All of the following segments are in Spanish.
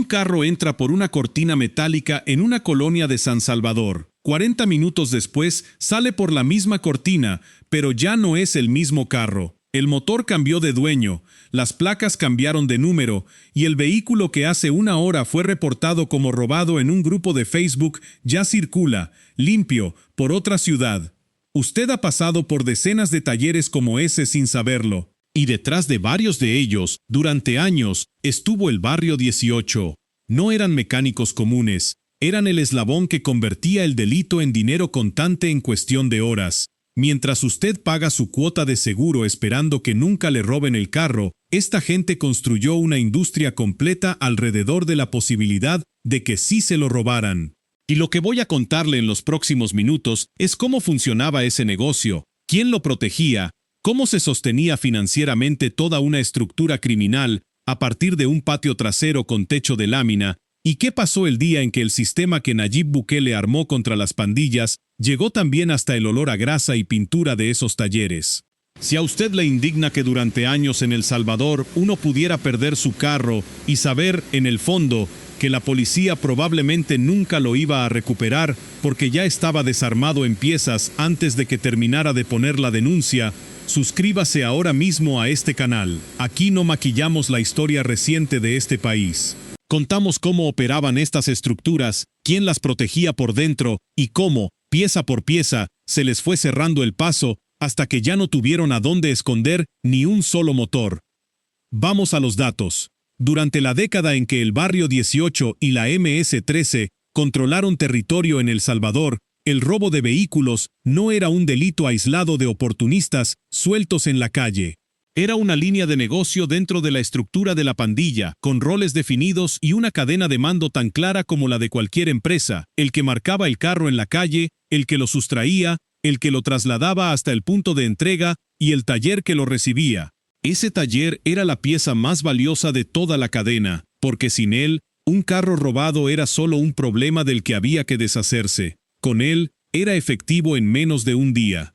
carro entra por una cortina metálica en una colonia de San Salvador. 40 minutos después sale por la misma cortina, pero ya no es el mismo carro. El motor cambió de dueño, las placas cambiaron de número y el vehículo que hace una hora fue reportado como robado en un grupo de Facebook ya circula, limpio, por otra ciudad. Usted ha pasado por decenas de talleres como ese sin saberlo. Y detrás de varios de ellos, durante años, estuvo el Barrio 18. No eran mecánicos comunes, eran el eslabón que convertía el delito en dinero contante en cuestión de horas. Mientras usted paga su cuota de seguro esperando que nunca le roben el carro, esta gente construyó una industria completa alrededor de la posibilidad de que sí se lo robaran. Y lo que voy a contarle en los próximos minutos es cómo funcionaba ese negocio, quién lo protegía, cómo se sostenía financieramente toda una estructura criminal a partir de un patio trasero con techo de lámina, y qué pasó el día en que el sistema que Nayib Bukele armó contra las pandillas llegó también hasta el olor a grasa y pintura de esos talleres. Si a usted le indigna que durante años en El Salvador uno pudiera perder su carro y saber, en el fondo, que la policía probablemente nunca lo iba a recuperar porque ya estaba desarmado en piezas antes de que terminara de poner la denuncia, suscríbase ahora mismo a este canal. Aquí no maquillamos la historia reciente de este país. Contamos cómo operaban estas estructuras, quién las protegía por dentro y cómo, pieza por pieza, se les fue cerrando el paso hasta que ya no tuvieron a dónde esconder ni un solo motor. Vamos a los datos. Durante la década en que el Barrio 18 y la MS-13 controlaron territorio en El Salvador, el robo de vehículos no era un delito aislado de oportunistas sueltos en la calle. Era una línea de negocio dentro de la estructura de la pandilla, con roles definidos y una cadena de mando tan clara como la de cualquier empresa: el que marcaba el carro en la calle, el que lo sustraía, el que lo trasladaba hasta el punto de entrega y el taller que lo recibía. Ese taller era la pieza más valiosa de toda la cadena, porque sin él, un carro robado era solo un problema del que había que deshacerse. Con él, era efectivo en menos de un día.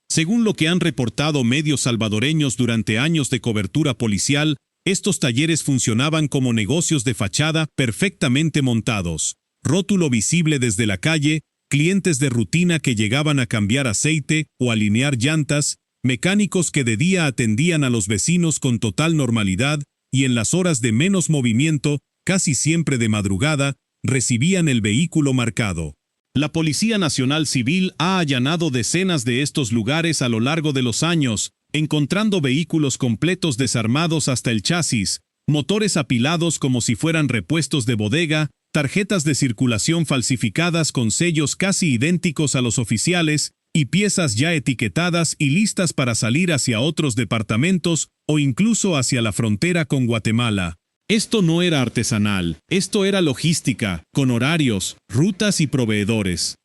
Según lo que han reportado medios salvadoreños durante años de cobertura policial, estos talleres funcionaban como negocios de fachada perfectamente montados. Rótulo visible desde la calle, clientes de rutina que llegaban a cambiar aceite o alinear llantas, mecánicos que de día atendían a los vecinos con total normalidad y en las horas de menos movimiento, casi siempre de madrugada, recibían el vehículo marcado. La Policía Nacional Civil ha allanado decenas de estos lugares a lo largo de los años, encontrando vehículos completos desarmados hasta el chasis, motores apilados como si fueran repuestos de bodega, tarjetas de circulación falsificadas con sellos casi idénticos a los oficiales, y piezas ya etiquetadas y listas para salir hacia otros departamentos o incluso hacia la frontera con Guatemala. Esto no era artesanal, esto era logística, con horarios, rutas y proveedores.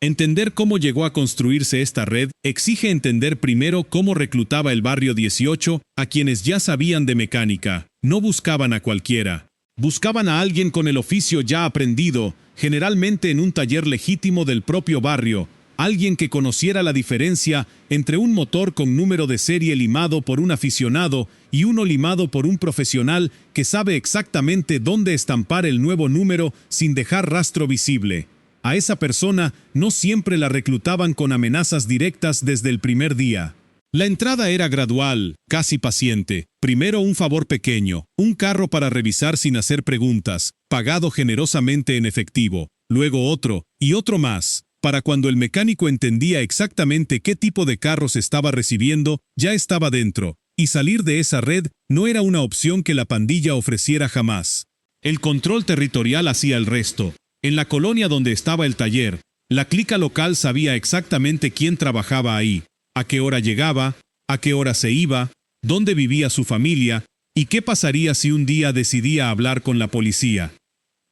Entender cómo llegó a construirse esta red exige entender primero cómo reclutaba el Barrio 18 a quienes ya sabían de mecánica. No buscaban a cualquiera. Buscaban a alguien con el oficio ya aprendido, generalmente en un taller legítimo del propio barrio. Alguien que conociera la diferencia entre un motor con número de serie limado por un aficionado y uno limado por un profesional que sabe exactamente dónde estampar el nuevo número sin dejar rastro visible. A esa persona no siempre la reclutaban con amenazas directas desde el primer día. La entrada era gradual, casi paciente. Primero un favor pequeño, un carro para revisar sin hacer preguntas, pagado generosamente en efectivo. Luego otro, y otro más. Para cuando el mecánico entendía exactamente qué tipo de carros estaba recibiendo, ya estaba dentro, y salir de esa red no era una opción que la pandilla ofreciera jamás. El control territorial hacía el resto. En la colonia donde estaba el taller, la clica local sabía exactamente quién trabajaba ahí, a qué hora llegaba, a qué hora se iba, dónde vivía su familia, y qué pasaría si un día decidía hablar con la policía.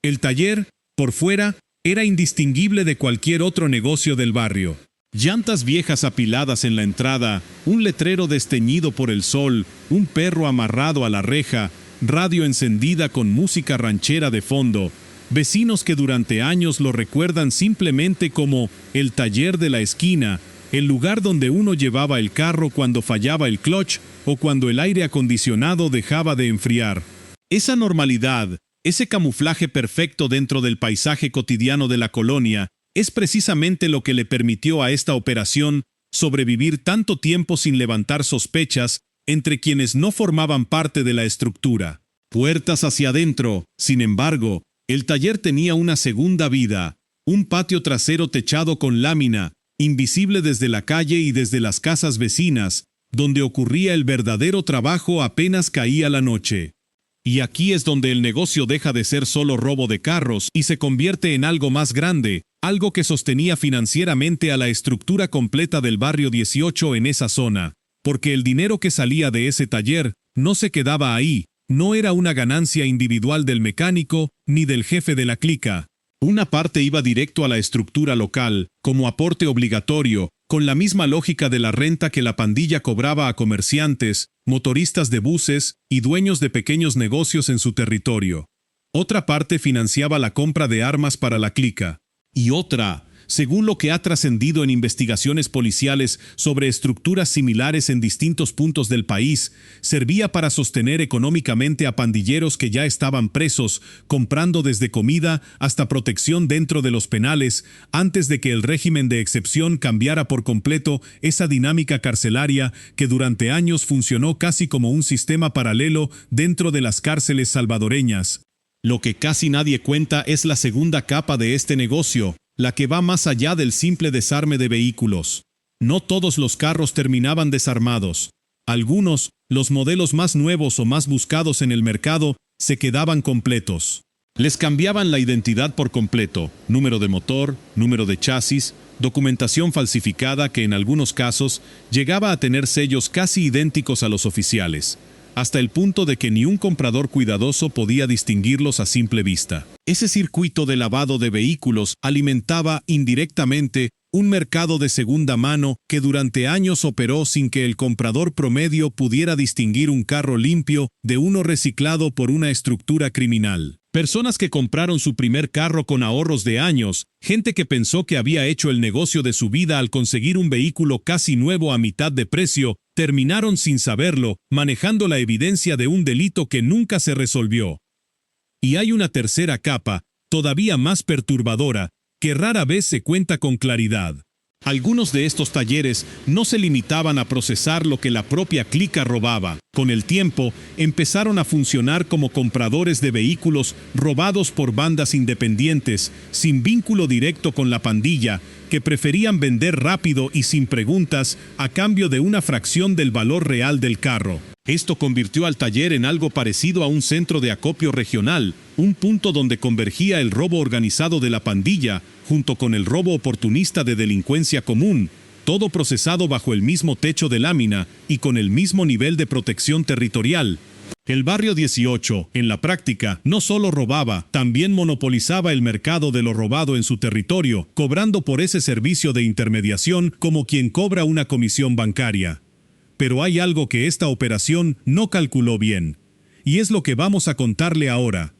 El taller, por fuera, era indistinguible de cualquier otro negocio del barrio. Llantas viejas apiladas en la entrada, un letrero desteñido por el sol, un perro amarrado a la reja, radio encendida con música ranchera de fondo, vecinos que durante años lo recuerdan simplemente como el taller de la esquina, el lugar donde uno llevaba el carro cuando fallaba el clutch o cuando el aire acondicionado dejaba de enfriar. Esa normalidad, Ese camuflaje perfecto dentro del paisaje cotidiano de la colonia es precisamente lo que le permitió a esta operación sobrevivir tanto tiempo sin levantar sospechas entre quienes no formaban parte de la estructura. Puertas hacia adentro, sin embargo, el taller tenía una segunda vida, un patio trasero techado con lámina, invisible desde la calle y desde las casas vecinas, donde ocurría el verdadero trabajo apenas caía la noche. Y aquí es donde el negocio deja de ser solo robo de carros y se convierte en algo más grande, algo que sostenía financieramente a la estructura completa del barrio 18 en esa zona, porque el dinero que salía de ese taller no se quedaba ahí, no era una ganancia individual del mecánico ni del jefe de la clica. Una parte iba directo a la estructura local, como aporte obligatorio, con la misma lógica de la renta que la pandilla cobraba a comerciantes, motoristas de buses y dueños de pequeños negocios en su territorio. Otra parte financiaba la compra de armas para la clica. Y otra, según lo que ha trascendido en investigaciones policiales sobre estructuras similares en distintos puntos del país, servía para sostener económicamente a pandilleros que ya estaban presos, comprando desde comida hasta protección dentro de los penales, antes de que el régimen de excepción cambiara por completo esa dinámica carcelaria que durante años funcionó casi como un sistema paralelo dentro de las cárceles salvadoreñas. Lo que casi nadie cuenta es la segunda capa de este negocio, la que va más allá del simple desarme de vehículos. No todos los carros terminaban desarmados. Algunos, los modelos más nuevos o más buscados en el mercado, se quedaban completos. Les cambiaban la identidad por completo, número de motor, número de chasis, documentación falsificada que en algunos casos llegaba a tener sellos casi idénticos a los oficiales, hasta el punto de que ni un comprador cuidadoso podía distinguirlos a simple vista. Ese circuito de lavado de vehículos alimentaba indirectamente un mercado de segunda mano que durante años operó sin que el comprador promedio pudiera distinguir un carro limpio de uno reciclado por una estructura criminal. Personas que compraron su primer carro con ahorros de años, gente que pensó que había hecho el negocio de su vida al conseguir un vehículo casi nuevo a mitad de precio, terminaron sin saberlo, manejando la evidencia de un delito que nunca se resolvió. Y hay una tercera capa, todavía más perturbadora, que rara vez se cuenta con claridad. Algunos de estos talleres no se limitaban a procesar lo que la propia clica robaba. Con el tiempo, empezaron a funcionar como compradores de vehículos robados por bandas independientes, sin vínculo directo con la pandilla, que preferían vender rápido y sin preguntas a cambio de una fracción del valor real del carro. Esto convirtió al taller en algo parecido a un centro de acopio regional, un punto donde convergía el robo organizado de la pandilla, junto con el robo oportunista de delincuencia común, todo procesado bajo el mismo techo de lámina y con el mismo nivel de protección territorial. El barrio 18, en la práctica, no solo robaba, también monopolizaba el mercado de lo robado en su territorio, cobrando por ese servicio de intermediación como quien cobra una comisión bancaria. Pero hay algo que esta operación no calculó bien, y es lo que vamos a contarle ahora.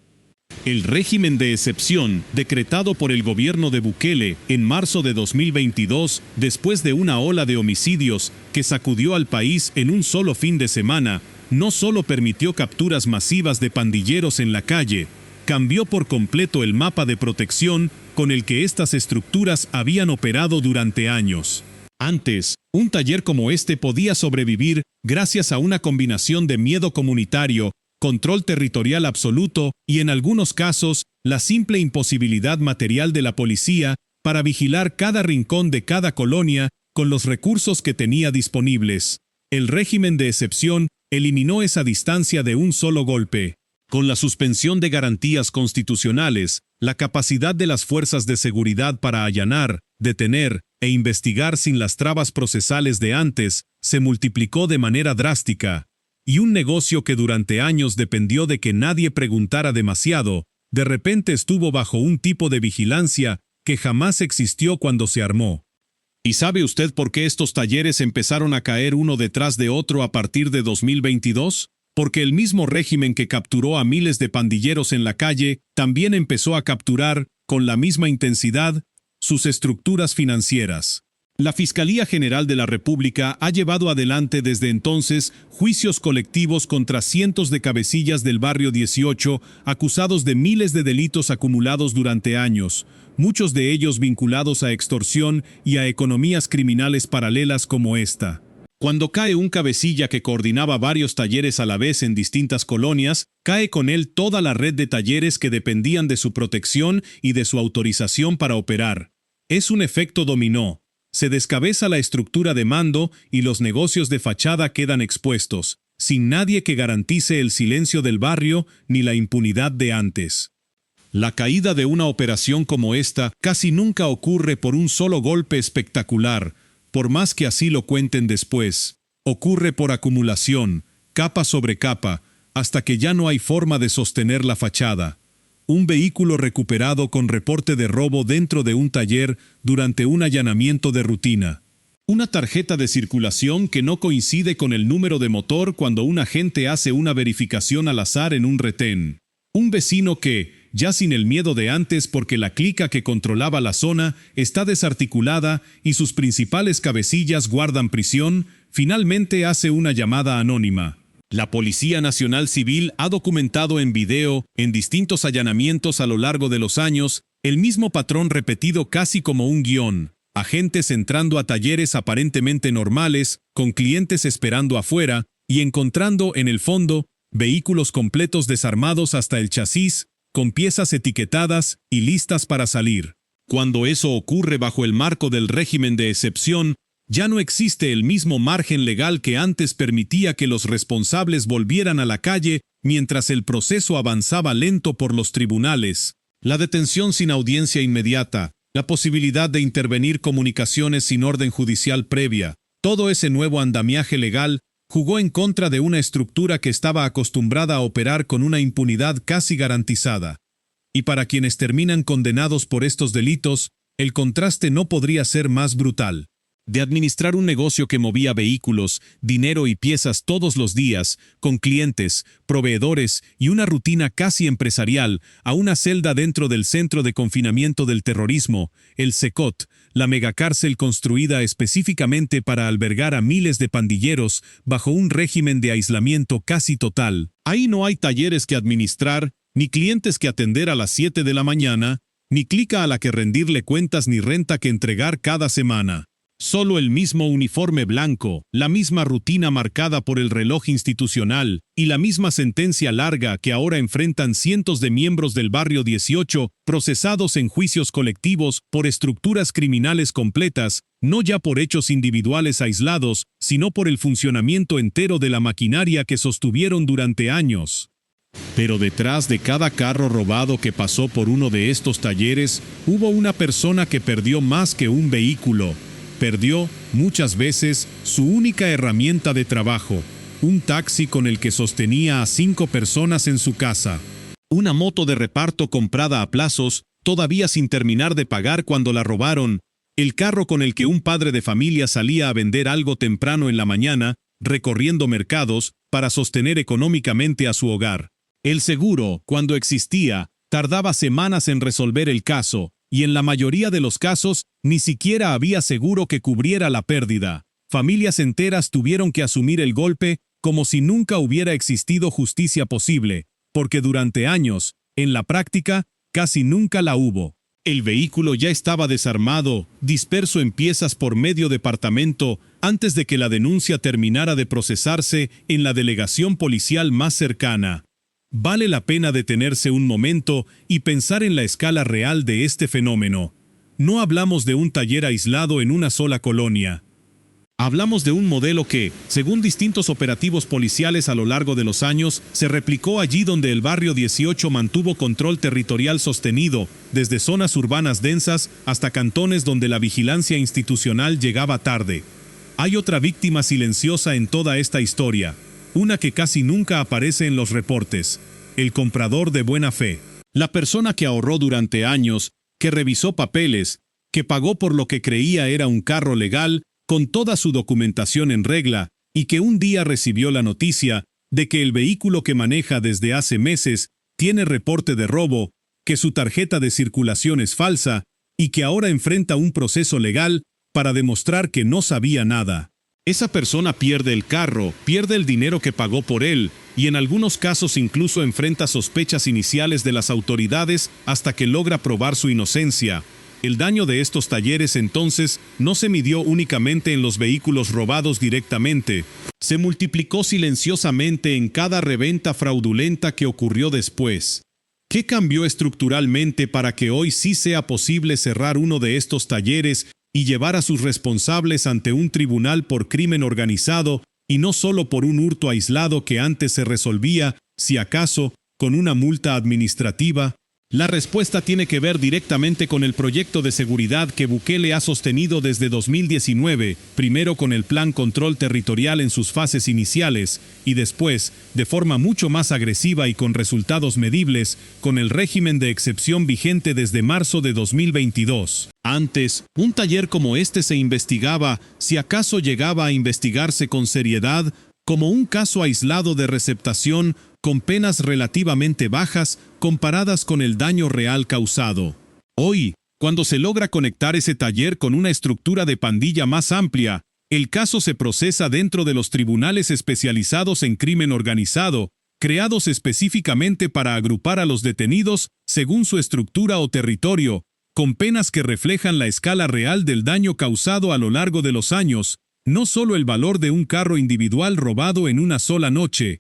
El régimen de excepción, decretado por el gobierno de Bukele en marzo de 2022, después de una ola de homicidios que sacudió al país en un solo fin de semana, no solo permitió capturas masivas de pandilleros en la calle, cambió por completo el mapa de protección con el que estas estructuras habían operado durante años. Antes, un taller como este podía sobrevivir gracias a una combinación de miedo comunitario, control territorial absoluto y, en algunos casos, la simple imposibilidad material de la policía para vigilar cada rincón de cada colonia con los recursos que tenía disponibles. El régimen de excepción eliminó esa distancia de un solo golpe. Con la suspensión de garantías constitucionales, la capacidad de las fuerzas de seguridad para allanar, detener e investigar sin las trabas procesales de antes se multiplicó de manera drástica. Y un negocio que durante años dependió de que nadie preguntara demasiado, de repente estuvo bajo un tipo de vigilancia que jamás existió cuando se armó. ¿Y sabe usted por qué estos talleres empezaron a caer uno detrás de otro a partir de 2022? Porque el mismo régimen que capturó a miles de pandilleros en la calle, también empezó a capturar, con la misma intensidad, sus estructuras financieras. La Fiscalía General de la República ha llevado adelante desde entonces juicios colectivos contra cientos de cabecillas del barrio 18 acusados de miles de delitos acumulados durante años, muchos de ellos vinculados a extorsión y a economías criminales paralelas como esta. Cuando cae un cabecilla que coordinaba varios talleres a la vez en distintas colonias, cae con él toda la red de talleres que dependían de su protección y de su autorización para operar. Es un efecto dominó. Se descabeza la estructura de mando y los negocios de fachada quedan expuestos, sin nadie que garantice el silencio del barrio ni la impunidad de antes. La caída de una operación como esta casi nunca ocurre por un solo golpe espectacular, por más que así lo cuenten después. Ocurre por acumulación, capa sobre capa, hasta que ya no hay forma de sostener la fachada. Un vehículo recuperado con reporte de robo dentro de un taller durante un allanamiento de rutina. Una tarjeta de circulación que no coincide con el número de motor cuando un agente hace una verificación al azar en un retén. Un vecino que, ya sin el miedo de antes porque la clica que controlaba la zona está desarticulada y sus principales cabecillas guardan prisión, finalmente hace una llamada anónima. La Policía Nacional Civil ha documentado en video, en distintos allanamientos a lo largo de los años, el mismo patrón repetido casi como un guión. Agentes entrando a talleres aparentemente normales, con clientes esperando afuera, y encontrando en el fondo vehículos completos desarmados hasta el chasis, con piezas etiquetadas y listas para salir. Cuando eso ocurre bajo el marco del régimen de excepción, ya no existe el mismo margen legal que antes permitía que los responsables volvieran a la calle mientras el proceso avanzaba lento por los tribunales. La detención sin audiencia inmediata, la posibilidad de intervenir comunicaciones sin orden judicial previa, todo ese nuevo andamiaje legal jugó en contra de una estructura que estaba acostumbrada a operar con una impunidad casi garantizada. Y para quienes terminan condenados por estos delitos, el contraste no podría ser más brutal. De administrar un negocio que movía vehículos, dinero y piezas todos los días, con clientes, proveedores y una rutina casi empresarial, a una celda dentro del Centro de Confinamiento del Terrorismo, el CECOT, la megacárcel construida específicamente para albergar a miles de pandilleros bajo un régimen de aislamiento casi total. Ahí no hay talleres que administrar, ni clientes que atender a las 7 de la mañana, ni clica a la que rendirle cuentas ni renta que entregar cada semana. Solo el mismo uniforme blanco, la misma rutina marcada por el reloj institucional y la misma sentencia larga que ahora enfrentan cientos de miembros del barrio 18 procesados en juicios colectivos por estructuras criminales completas, no ya por hechos individuales aislados, sino por el funcionamiento entero de la maquinaria que sostuvieron durante años. Pero detrás de cada carro robado que pasó por uno de estos talleres, hubo una persona que perdió más que un vehículo. Perdió, muchas veces, su única herramienta de trabajo, un taxi con el que sostenía a 5 personas en su casa. Una moto de reparto comprada a plazos, todavía sin terminar de pagar cuando la robaron. El carro con el que un padre de familia salía a vender algo temprano en la mañana, recorriendo mercados, para sostener económicamente a su hogar. El seguro, cuando existía, tardaba semanas en resolver el caso, y en la mayoría de los casos, ni siquiera había seguro que cubriera la pérdida. Familias enteras tuvieron que asumir el golpe como si nunca hubiera existido justicia posible, porque durante años, en la práctica, casi nunca la hubo. El vehículo ya estaba desarmado, disperso en piezas por medio departamento, antes de que la denuncia terminara de procesarse en la delegación policial más cercana. Vale la pena detenerse un momento y pensar en la escala real de este fenómeno. No hablamos de un taller aislado en una sola colonia. Hablamos de un modelo que, según distintos operativos policiales a lo largo de los años, se replicó allí donde el barrio 18 mantuvo control territorial sostenido, desde zonas urbanas densas hasta cantones donde la vigilancia institucional llegaba tarde. Hay otra víctima silenciosa en toda esta historia. Una que casi nunca aparece en los reportes, el comprador de buena fe. La persona que ahorró durante años, que revisó papeles, que pagó por lo que creía era un carro legal, con toda su documentación en regla, y que un día recibió la noticia de que el vehículo que maneja desde hace meses tiene reporte de robo, que su tarjeta de circulación es falsa, y que ahora enfrenta un proceso legal para demostrar que no sabía nada. Esa persona pierde el carro, pierde el dinero que pagó por él, y en algunos casos incluso enfrenta sospechas iniciales de las autoridades hasta que logra probar su inocencia. El daño de estos talleres entonces no se midió únicamente en los vehículos robados directamente, se multiplicó silenciosamente en cada reventa fraudulenta que ocurrió después. ¿Qué cambió estructuralmente para que hoy sí sea posible cerrar uno de estos talleres y llevar a sus responsables ante un tribunal por crimen organizado y no solo por un hurto aislado que antes se resolvía, si acaso, con una multa administrativa? La respuesta tiene que ver directamente con el proyecto de seguridad que Bukele ha sostenido desde 2019, primero con el Plan Control Territorial en sus fases iniciales, y después, de forma mucho más agresiva y con resultados medibles, con el régimen de excepción vigente desde marzo de 2022. Antes, un taller como este se investigaba, si acaso llegaba a investigarse con seriedad, como un caso aislado de receptación, con penas relativamente bajas comparadas con el daño real causado. Hoy, cuando se logra conectar ese taller con una estructura de pandilla más amplia, el caso se procesa dentro de los tribunales especializados en crimen organizado, creados específicamente para agrupar a los detenidos según su estructura o territorio, con penas que reflejan la escala real del daño causado a lo largo de los años, no solo el valor de un carro individual robado en una sola noche.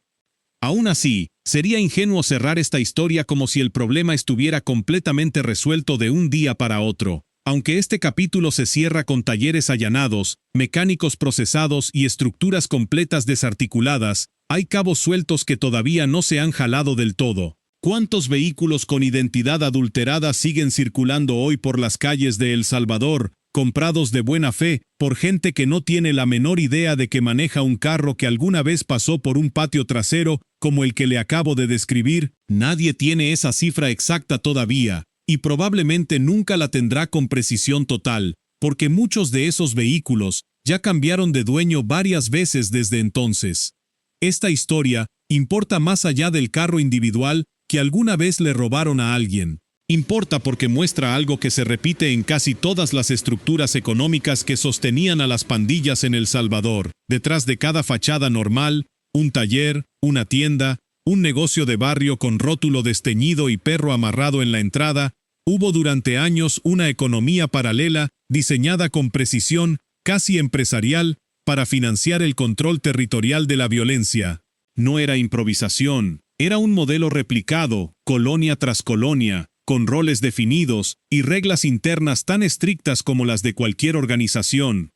Aún así, sería ingenuo cerrar esta historia como si el problema estuviera completamente resuelto de un día para otro. Aunque este capítulo se cierra con talleres allanados, mecánicos procesados y estructuras completas desarticuladas, hay cabos sueltos que todavía no se han jalado del todo. ¿Cuántos vehículos con identidad adulterada siguen circulando hoy por las calles de El Salvador, comprados de buena fe, por gente que no tiene la menor idea de que maneja un carro que alguna vez pasó por un patio trasero, como el que le acabo de describir? Nadie tiene esa cifra exacta todavía, y probablemente nunca la tendrá con precisión total, porque muchos de esos vehículos ya cambiaron de dueño varias veces desde entonces. Esta historia importa más allá del carro individual que alguna vez le robaron a alguien. Importa porque muestra algo que se repite en casi todas las estructuras económicas que sostenían a las pandillas en El Salvador. Detrás de cada fachada normal, un taller, una tienda, un negocio de barrio con rótulo desteñido y perro amarrado en la entrada, hubo durante años una economía paralela, diseñada con precisión, casi empresarial, para financiar el control territorial de la violencia. No era improvisación, era un modelo replicado, colonia tras colonia, con roles definidos y reglas internas tan estrictas como las de cualquier organización.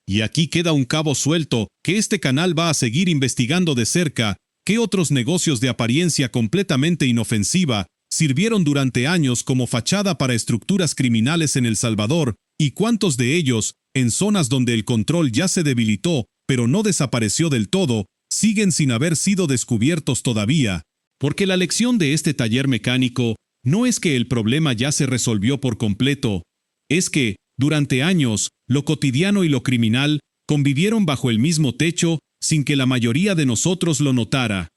Y aquí queda un cabo suelto que este canal va a seguir investigando de cerca. ¿Qué otros negocios de apariencia completamente inofensiva sirvieron durante años como fachada para estructuras criminales en El Salvador, y cuántos de ellos, en zonas donde el control ya se debilitó, pero no desapareció del todo, siguen sin haber sido descubiertos todavía? Porque la lección de este taller mecánico no es que el problema ya se resolvió por completo, es que, durante años, lo cotidiano y lo criminal convivieron bajo el mismo techo sin que la mayoría de nosotros lo notara.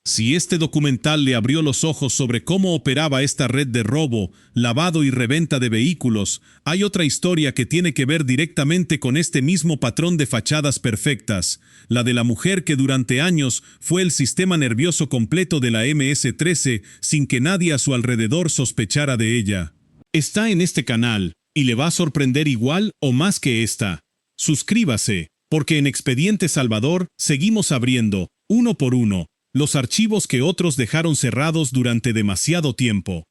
Si este documental le abrió los ojos sobre cómo operaba esta red de robo, lavado y reventa de vehículos, hay otra historia que tiene que ver directamente con este mismo patrón de fachadas perfectas, la de la mujer que durante años fue el sistema nervioso completo de la MS-13 sin que nadie a su alrededor sospechara de ella. Está en este canal, y le va a sorprender igual o más que esta. Suscríbase, porque en Expediente Salvador seguimos abriendo, uno por uno, los archivos que otros dejaron cerrados durante demasiado tiempo.